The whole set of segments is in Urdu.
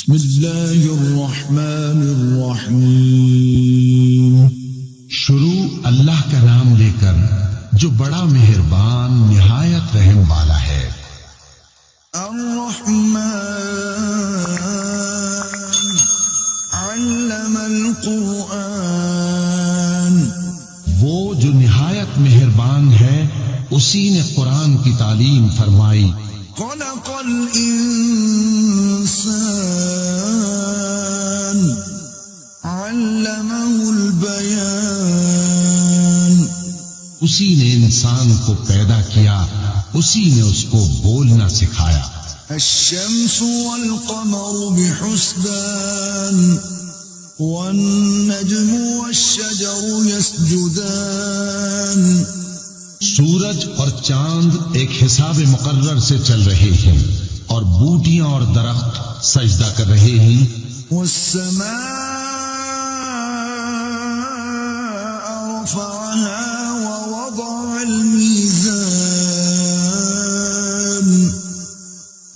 بسم اللہ الرحمن الرحیم. شروع اللہ کا نام لے کر جو بڑا مہربان نہایت رحم والا ہے. الرحمن علم القرآن. وہ جو نہایت مہربان ہے اسی نے قرآن کی تعلیم فرمائی. خلق الانسان علمه البیان. اسی نے انسان کو پیدا کیا، اسی نے اس کو بولنا سکھایا. الشمس والقمر بحسبان والنجم والشجر يسجدان. سورج اور چاند ایک حساب مقرر سے چل رہے ہیں اور بوٹیاں اور درخت سجدہ کر رہے ہیں. والسماء رفعها ووضع الميزان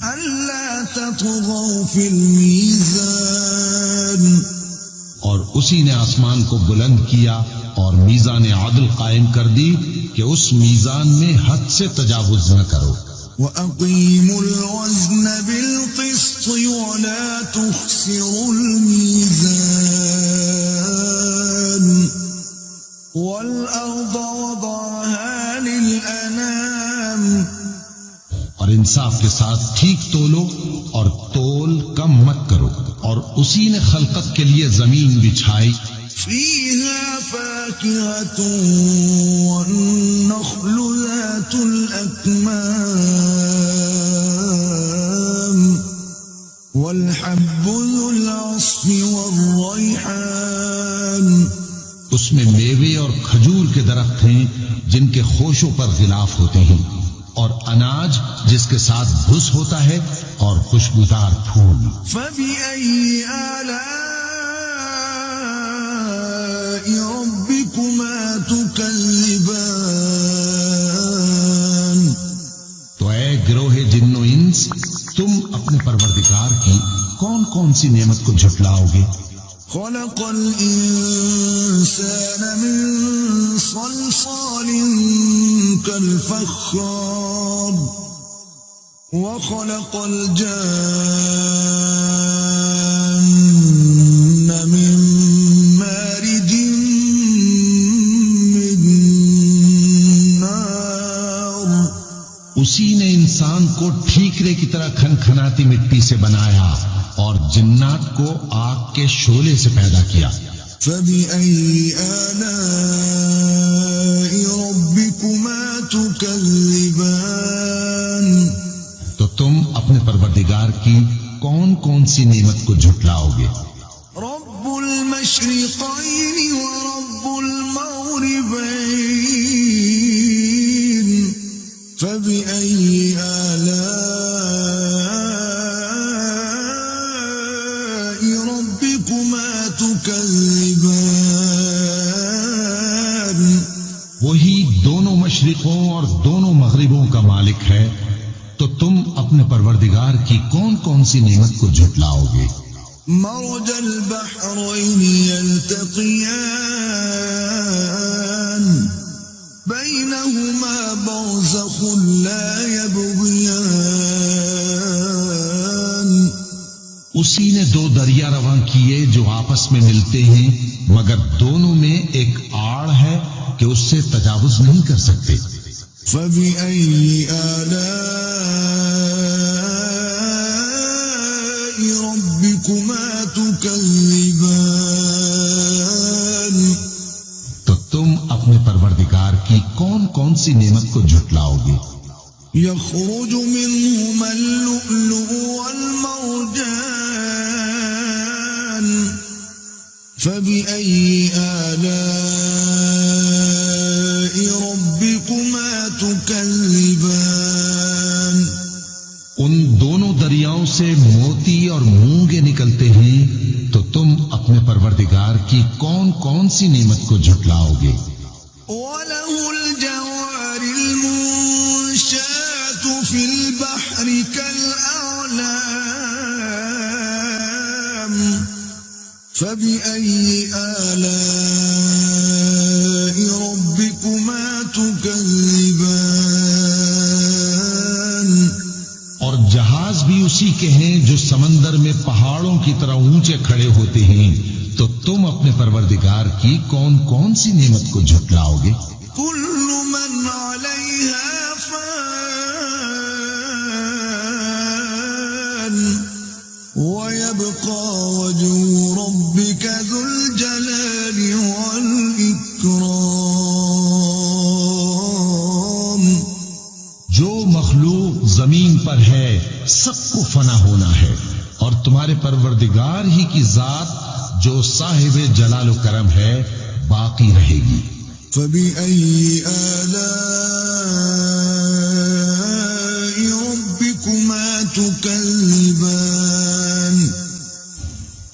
ألا تطغوا في الميزان. اور اسی نے آسمان کو بلند کیا اور میزان عدل قائم کر دی کہ اس میزان میں حد سے تجاوز نہ کرو. وَأَقِيمُوا الْوَزْنَ بِالْقِسْطِ وَلَا تُخْسِرُوا الْمِيزَانَ وَالْأَرْضَ وَضَعَهَا لِلْأَنَامِ. اور انصاف کے ساتھ ٹھیک تولو اور تول کم مت کرو. اور اسی نے خلقت کے لیے زمین بچھائی. فِيهَا فَاكِهَةٌ وَالنَّخْلُ ذَاتُ الْأَكْمَامِ وَالْحَبُّ ذُو الْعَصْفِ وَالرَّيْحَانِ. اس میں میوے اور کھجور کے درخت ہیں جن کے خوشوں پر غلاف ہوتے ہیں، اور اناج جس کے ساتھ بھس ہوتا ہے، اور خوشبودار پھول. فَبِأَيِّ آلَاءِ رَبِّكُمَا تُكَذِّبَانِ. تو اے گروہ جن و انس، تم اپنے پروردگار کی کون کون سی نعمت کو جھٹلاؤ گے؟ خلق الإنسان من صلصال كالفخار وخلق الجان من مارج من نار. اسی نے انسان کو ٹھیکرے کی طرح کھنکھناتی مٹی سے بنایا اور جنات کو آگ کے شعلے سے پیدا کیا. فَبِأَيِّ آلَاءِ رَبِّكُمَا تُكَذِّبَانِ. تو تم اپنے پروردگار کی کون کون سی نعمت کو جھٹلاؤ گے؟ رب المشرقين ورب المغربين فبأي آلاء ربكما تكذبان. وہی دونوں مشرقوں اور دونوں مغربوں کا مالک ہے، تو تم اپنے پروردگار کی کون کون سی نعمت کو جھٹلاؤ گے؟ مرج البحرين يلتقيان بينهما برزخ لا يبغيان. اسی نے دو دریا رواں کیے جو آپس میں ملتے ہیں، مگر دونوں میں ایک آڑ ہے کہ اس سے تجاوز نہیں کر سکتے. فَبِأَيِّ آلَاءِ رَبِّكُمَا تُكَذِّبَانِ. تو تم اپنے پروردگار کی کون کون سی نعمت کو جھٹلاؤ گے؟ يَخْرُجُ مِنْهُمَا اللُّؤْلُؤُ وَالْمَرْجَانُ فَبِأَيِّ آلَاءِ رَبِّكُمَا تُكَذِّبَانِ. ان دونوں دریاؤں سے موتی اور مونگے نکلتے ہیں، تو تم اپنے پروردگار کی کون کون سی نعمت کو جھٹلاؤ گے؟ وَلَهُ الْجَوَارِ الْمُنشَآتُ فِي الْبَحْرِ كَالْأَعْلَامِ فبأي آلاء ربكما تكذبان اور جہاز بھی اسی کے ہیں جو سمندر میں پہاڑوں کی طرح اونچے کھڑے ہوتے ہیں، تو تم اپنے پروردگار کی کون کون سی نعمت کو جھٹلاؤ گے؟ كل من عليها فان ويبقى وجه ربك ذو الجلال والإكرام جو مخلوق زمین پر ہے سب کو فنا ہونا ہے، اور تمہارے پروردگار ہی کی ذات جو صاحب جلال و کرم ہے باقی رہے گی۔ فبأي آلاء ربكما تكذبان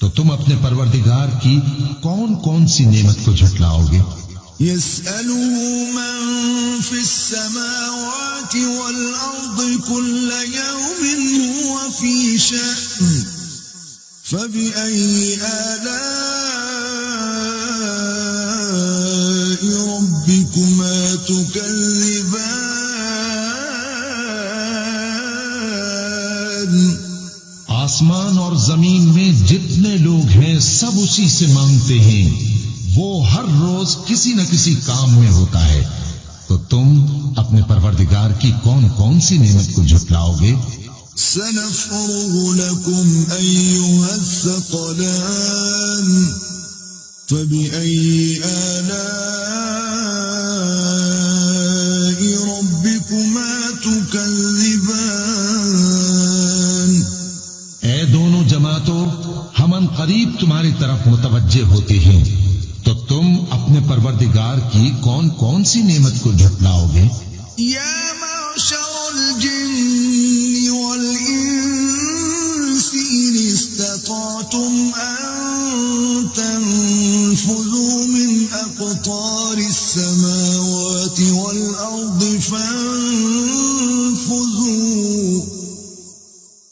تو تم اپنے پروردگار کی کون کون سی نعمت کو جھٹلاؤ گے؟ يسأله من في السماوات والأرض كل يوم هو في شأن فبأي آلاء ربكما تكذبان آسمان اور زمین میں جتنے لوگ ہیں سب اسی سے مانگتے ہیں، وہ ہر روز کسی نہ کسی کام میں ہوتا ہے، تو تم اپنے پروردگار کی کون کون سی نعمت کو جھٹلاؤ گے؟ سنفرغ لكم أيها الثقلان فبأي آلاء ربكما تكذبان اے دونوں جماعتوں، ہم ان قریب تمہاری طرف متوجہ ہوتے ہیں، تو تم اپنے پروردگار کی کون کون سی نعمت کو جھٹلاؤ گے؟ يا معشر الجن والإنس إن استطعتم أن تنفذوا من أقطار السماوات والأرض فانفذوا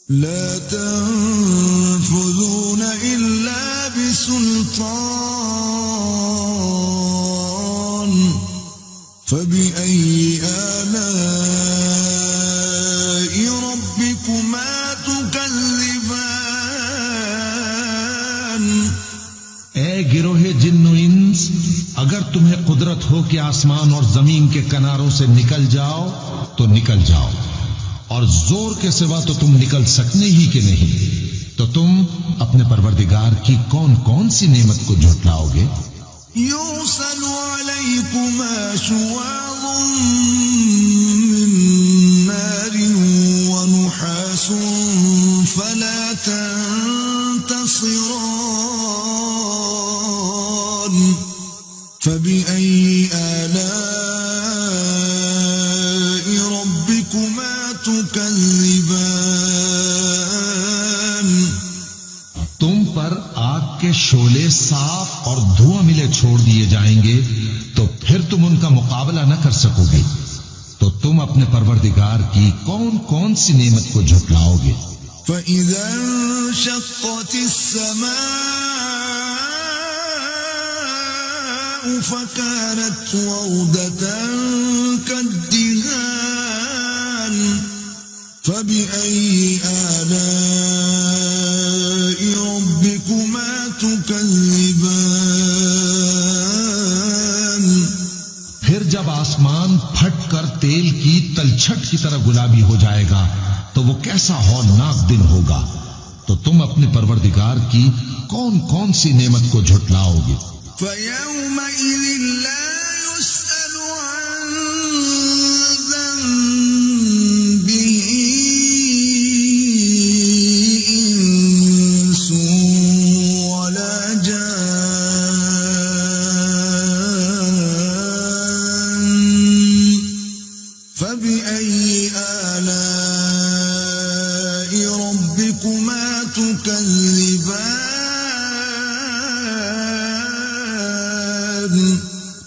لا تنفذون إلا بسلطان فبأي آلاء ربكما تكذبان اے گروہ جن و انس، اگر تمہیں قدرت ہو کہ آسمان اور زمین کے کناروں سے نکل جاؤ تو نکل جاؤ، اور زور کے سوا تو تم نکل سکنے ہی کہ نہیں، تو تم اپنے پروردگار کی کون کون سی نعمت کو جھٹلاؤ گے؟ يرسل عليكما شواظ من نار ونحاس فلا تنتصران فبأي آلاء ربكما تكذبان تم پر آگ کے شعلے صاف اور دھواں ملے چھوڑ دیے جائیں گے، تو پھر تم ان کا مقابلہ نہ کر سکو گے، تو تم اپنے پروردگار کی کون کون سی نعمت کو جھٹلاؤ گے؟ فإذا انشقت السماء فكانت وردة كالدهان فبأي آلاء ربكما تكذبان پھر جب آسمان پھٹ کر تیل کی تلچھٹ کی طرح گلابی ہو جائے گا تو وہ کیسا ہولناک دن ہوگا، تو تم اپنے پروردگار کی کون کون سی نعمت کو جھٹلاؤ گے؟ فيومئذ لا يسأل عن ذنبه إنس ولا جان فبأي آلاء ربكما تكذبان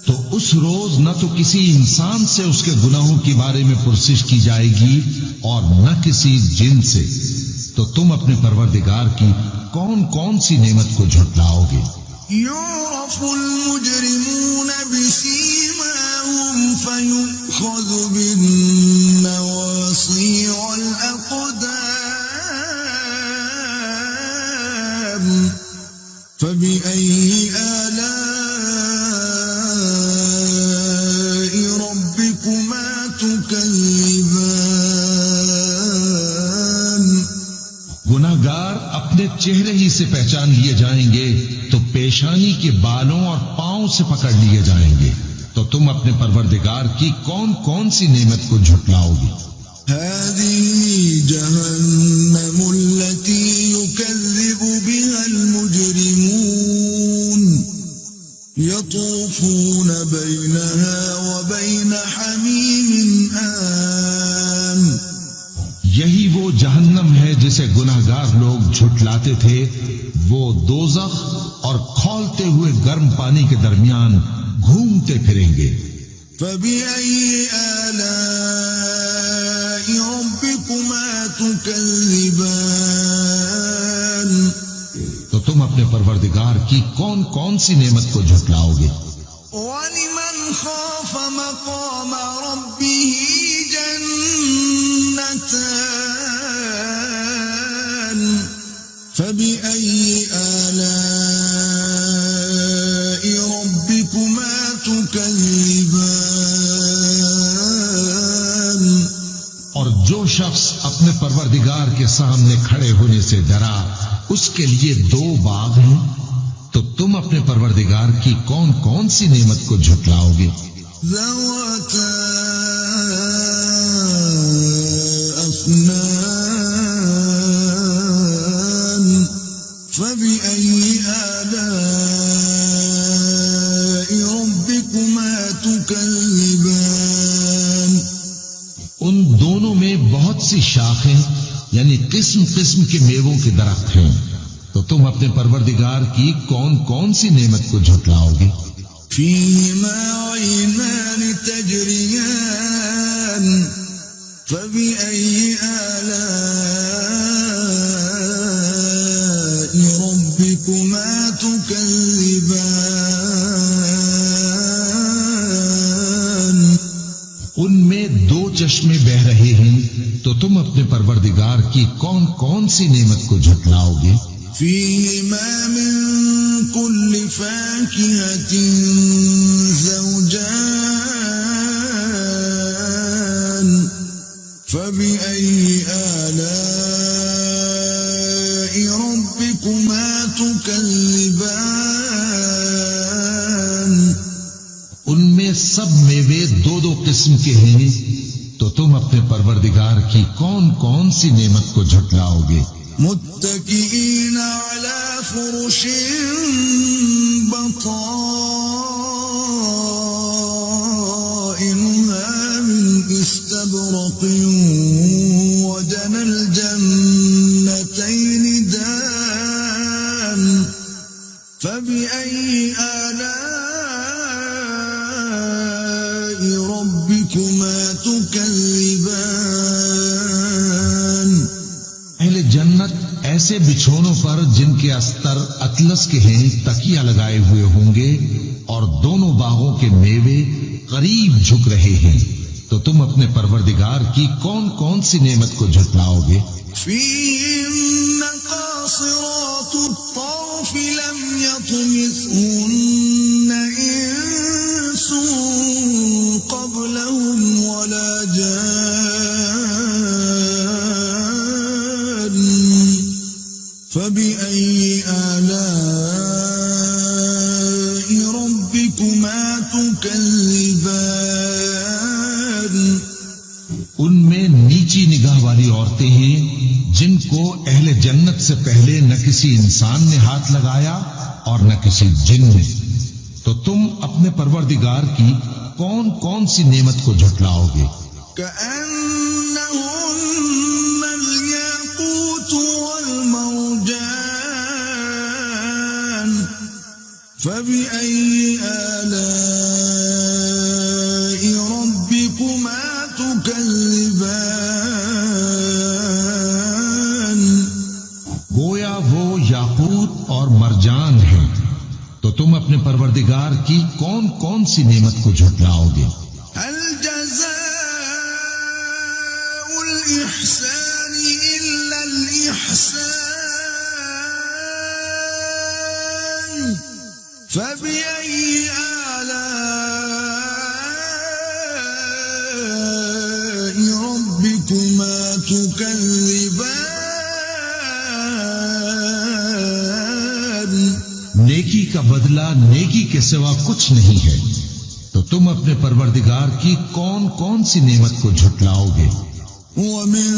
تو اس روز نہ تو کسی انسان سے اس کے گناہوں کے بارے میں پرسش کی جائے گی اور نہ کسی جن سے، تو تم اپنے پروردگار کی کون کون سی نعمت کو جھٹلاؤ گے؟ يعرف المجرمون بسيماهم فيؤخذ بالنواصي والأقدام فبأي آلاء ربكما تكذبان؟ گناہگار اپنے چہرے ہی سے پہچان لیے جائیں گے تو پیشانی کے بالوں اور پاؤں سے پکڑ لیے جائیں گے، تو تم اپنے پروردگار کی کون کون سی نعمت کو جھٹلاؤ گے؟ هذه جهنم التي يكذب بها المجرمون يطوفون بينها وبين حميم آن. یہی وہ جہنم ہے جسے گناہگار لوگ جھٹلاتے تھے، وہ دوزخ اور کھولتے ہوئے گرم پانی کے درمیان گھومتے پھریں گے۔ فبأي آلاء ربكما تكذبان؟ تو تم اپنے پروردگار کی کون کون سی نعمت کو جھٹلاؤ گے؟ وَلِمَنْ خَافَ مَقَامَ رَبِّهِ جَنَّتَانِ فَبِأَيِّ آلَاءِ رَبِّكُمَا تُكَذِّبَانِ؟ اور جو شخص اپنے پروردگار کے سامنے کھڑے ہونے سے ڈرا، اس کے لیے دو باغ ہیں، تو تم اپنے پروردگار کی کون کون سی نعمت کو جھٹلاؤ گے؟ ذَوَاتَا أَفْنَانٍ فَبِأَيِّ آلَاءِ رَبِّكُمَا تُكَذِّبَانِ؟ ان دونوں میں بہت سی شاخیں یعنی قسم قسم کے میووں کے درخت ہیں، تو تم اپنے پروردگار کی کون کون سی نعمت کو جھٹلاؤ گے؟ فِيهِمَا عَيْنَانِ تَجْرِيَانِ فَبِأَيِّ آلَاءِ رَبِّكُمَا تُكَذِّبَانِ؟ ان میں دو چشمے بہ رہے ہیں، تو تم اپنے پروردگار کی کون کون سی نعمت کو جھٹلاؤ گے؟ فِيهِمَا مِن كُلِّ فَاكِهَةٍ زَوْجَانِ فَبِأَيِّ آلَاءِ رَبِّكُمَا تُكَذِّبَانِ؟ ان میں سب میوے دو دو قسم کے ہیں، تو تم اپنے پروردگار کی کون کون سی نعمت کو جھٹلاؤ گے؟ متكئين على فرش بطائنها من استبرق وجنى الجنتين دان فبأي آلاء ربكما تكذبان؟ اہل جنت ایسے بچھونوں پر جن کے استر اطلس کے ہیں تکیہ لگائے ہوئے ہوں گے، اور دونوں باغوں کے میوے قریب جھک رہے ہیں، تو تم اپنے پروردگار کی کون کون سی نعمت کو جھٹلاؤ گے؟ فِيهِنَّ قَاصِرَاتُ الطَّرْفِ لَمْ يَطْمِثْهُنَّ إِنسٌ قَبْلَهُمْ وَلَا جَانٌّ فَبِأَيِّ آلَاءِ رَبِّكُمَا تُكَذِّبَانِ؟ ان میں نیچی نگاہ والی عورتیں ہیں جن کو اہل جنت سے پہلے نہ کسی انسان نے ہاتھ لگایا اور نہ کسی جن نے، تو تم اپنے پروردگار کی کون کون سی نعمت کو جھٹلاؤ گے؟ كأنهن الياقوت والمرجان فبأي آلاء ربكما تكذبان؟ تو تم اپنے پروردگار کی کون کون سی نعمت کو جھٹلاؤ گے؟ هل جزاء الإحسان إلا الإحسان فبأي آلاء ربكما تكذبان نیکی کا بدلہ نیکی کے سوا کچھ نہیں ہے، تو تم اپنے پروردگار کی کون کون سی نعمت کو جھٹلاؤ گے؟ ومن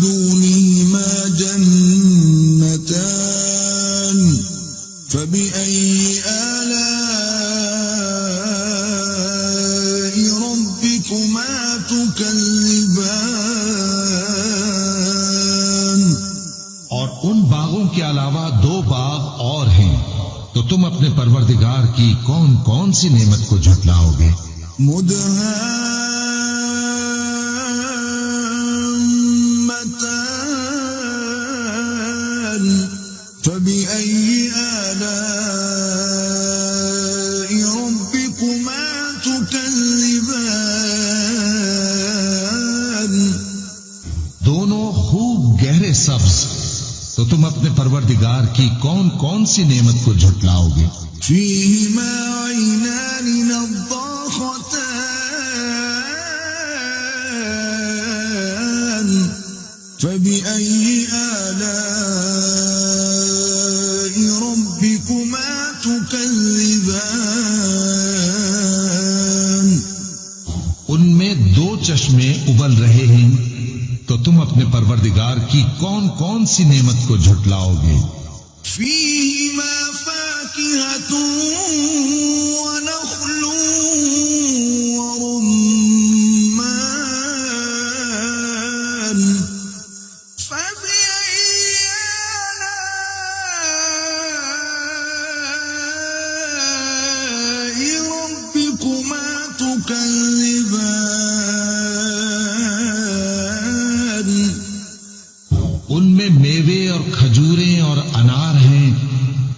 دونهما جنتان فبأي آلاء ربكما تكذبان اور ان باغوں کے علاوہ دو باغ اور ہیں، تو تم اپنے پروردگار کی کون کون سی نعمت کو جھٹلاؤ گے؟ مدهامتان فبأي آلاء ربكما تكذبان دونوں خوب گہرے سبز، تو تم اپنے پروردگار کی کون کون سی نعمت کو جھٹلاؤ گے؟ فيهما عينان نضاختان فبأي آلاء ربكما تكذبان ان میں دو چشمے ابل رہے ہیں، تو تم اپنے پروردگار کی کون کون سی نعمت کو جھٹلاؤ گے؟ فيهما فاكهة ونخل ورمان فبأي آلاء ربكما تكذبان ان میں میوے اور کھجوریں اور انار ہیں،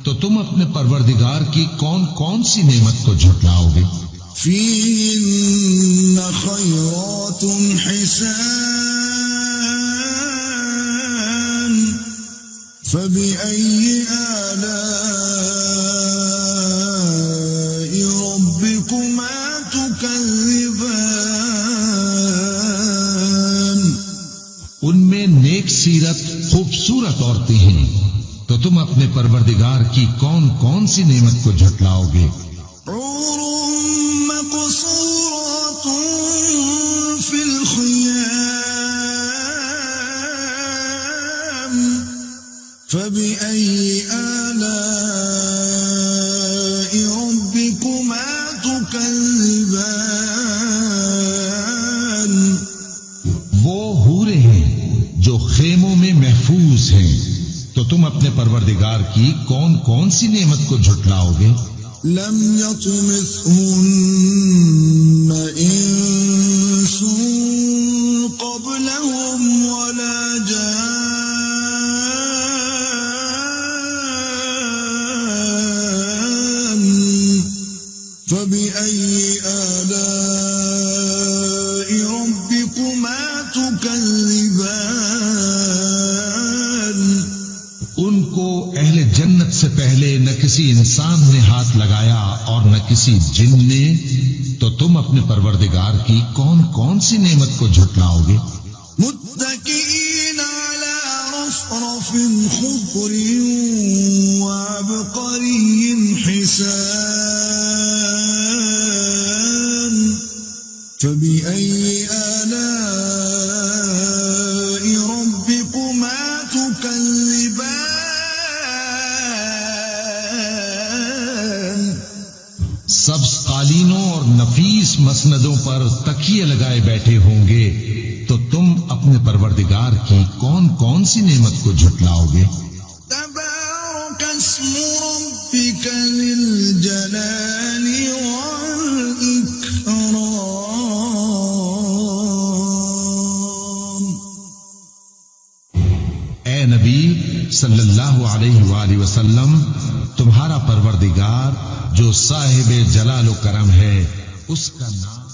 تو تم اپنے پروردگار کی کون کون سی نعمت کو جھٹلاؤ گے؟ فيهن خيرات حسان فبأي آلاء ربكما تكذبان ان میں نیک سیرت خوبصورت عورتیں ہیں، تو تم اپنے پروردگار کی کون کون سی نعمت کو جھٹلاؤ گے؟ حور مقصورات في الخيام فبأي آلاء ربكما تكذبان وہ حوریں ہیں جو خیموں میں محفوظ ہیں، تو تم اپنے پروردگار کی کون کون سی نعمت کو جھٹلاؤ گے؟ لم يطمثهن إنس قبلهم ولا جان فبأي آلاء ربكما تكذبان ان کو اہل جنت سے پہلے نہ کسی انسان نے ہاتھ لگایا اور نہ کسی جن نے، تو تم اپنے پروردگار کی کون کون سی نعمت کو جھٹلاؤ گے؟ متكئين على رفرف خضر وعبقري حسان فبأي آلاء ربكما تكذبان سبز قالینوں اور نفیس مسندوں پر تکیے لگائے بیٹھے ہوں گے، تو تم اپنے پروردگار کی کون کون سی نعمت کو جھٹلاؤ گے؟ تبارك اسم ربك ذي الجلال والإكرام اے نبی صلی اللہ علیہ وآلہ وسلم، تمہارا پروردگار پروردگار جو صاحب جلال و کرم ہے، اس کا نام